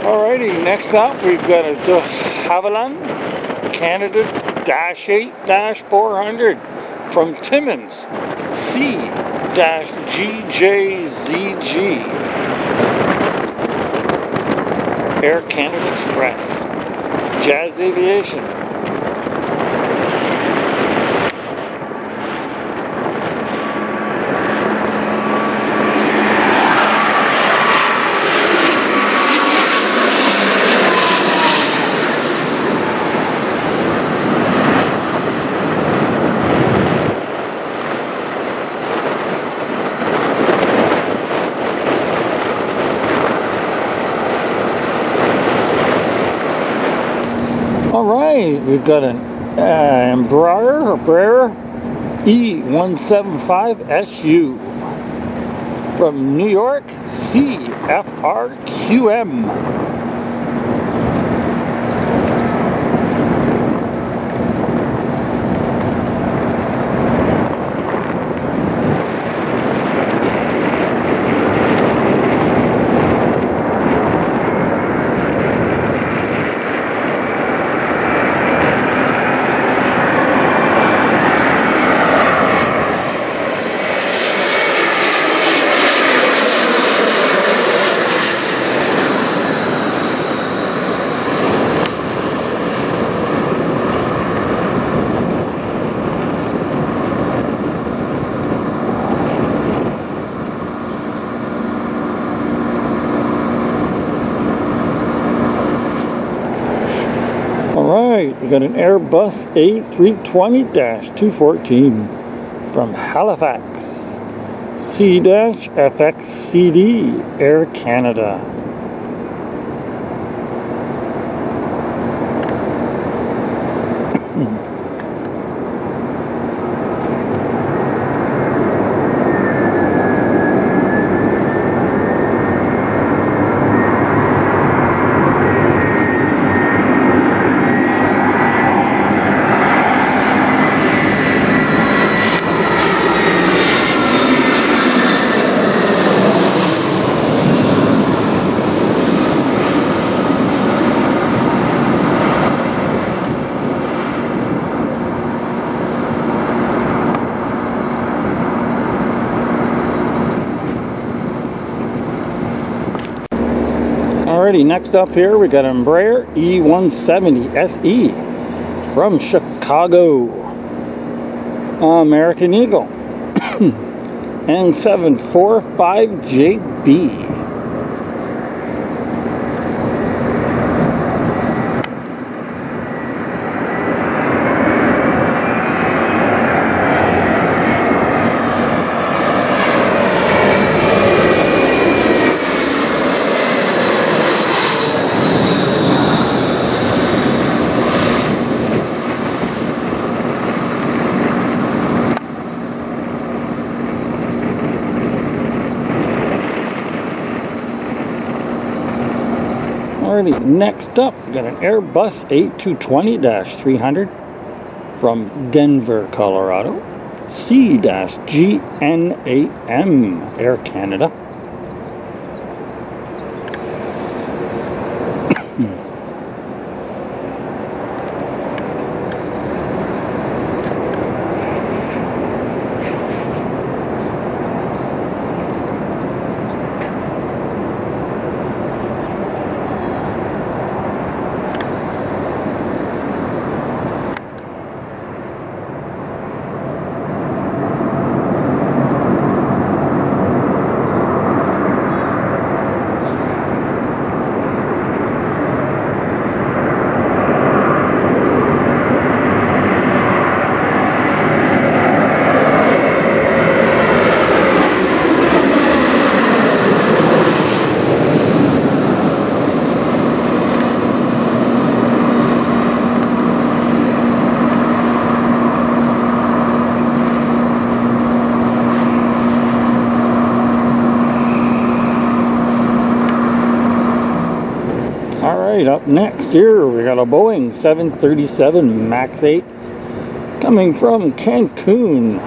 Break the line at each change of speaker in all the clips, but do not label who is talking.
Alrighty, next up we've got a de Havilland Canada -8-400 from Timmins C-GJZG Air Canada Express Jazz Aviation. Alright, we've got an Berea E175SU from New York CFRQM. Alright, we got an Airbus A320-214 from Halifax C-FXCD Air Canada. Alrighty, next up here we got an Embraer E170 SE from Chicago, American Eagle, N745JB. Alrighty, next up, we got an Airbus A220-300 from Denver, Colorado, C-GNAM Air Canada. Alright, up next here we got a Boeing 737 MAX 8 coming from Cancun.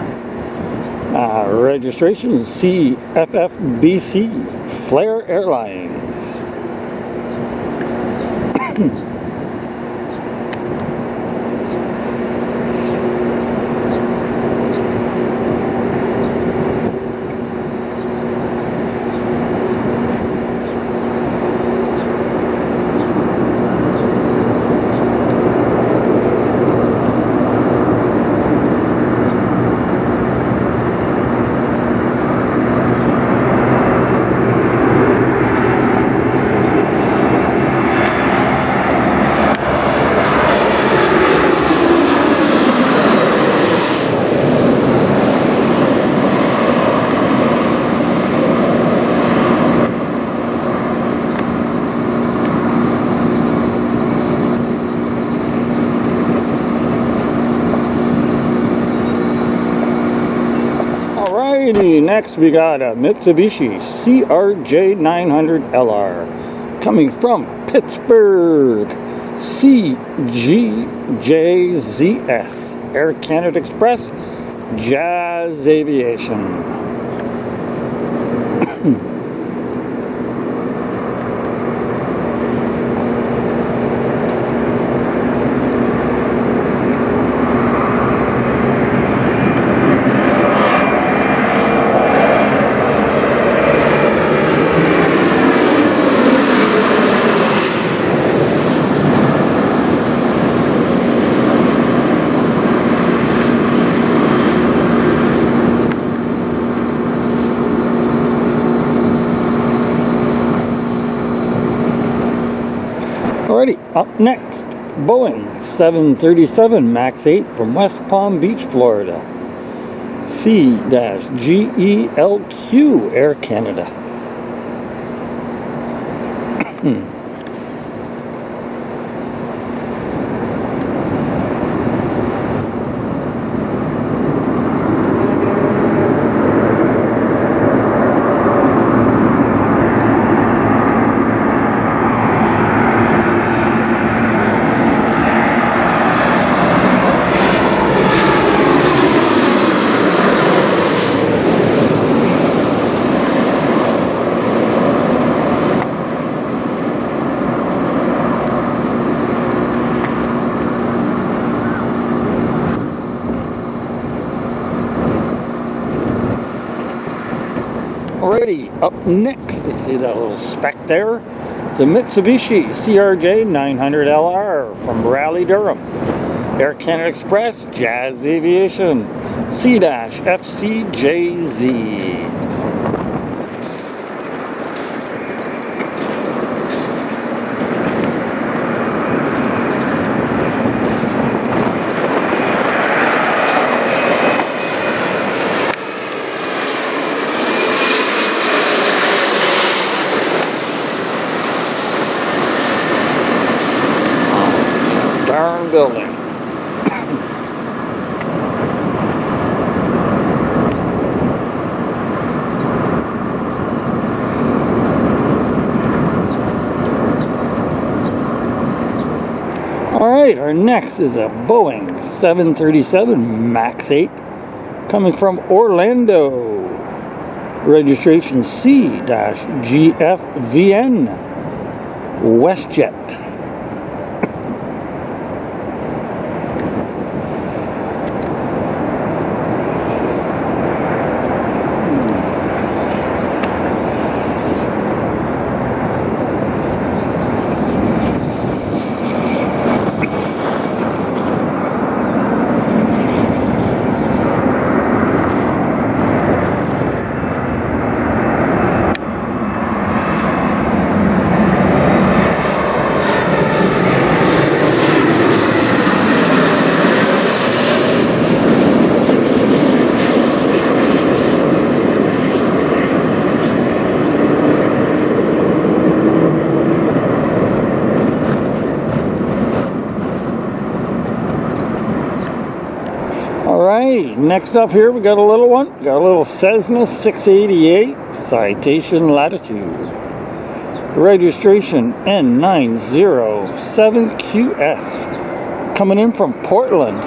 Registration CFFBC Flair Airlines. Next we got a Mitsubishi CRJ900LR coming from Pittsburgh, CGJZS, Air Canada Express, Jazz Aviation. Alrighty, up next, Boeing 737 MAX 8 from West Palm Beach, Florida. C-GELQ, Air Canada. Alrighty, up next, you see that little speck there? It's a Mitsubishi CRJ900LR from Raleigh, Durham. Air Canada Express, Jazz Aviation, C-FCJZ. Building. Alright, our next is a Boeing 737 MAX 8 coming from Orlando. Registration C-GFVN, WestJet. Next up here we got a little one. Got a little Cessna 688 Citation Latitude. Registration N907QS. Coming in from Portland.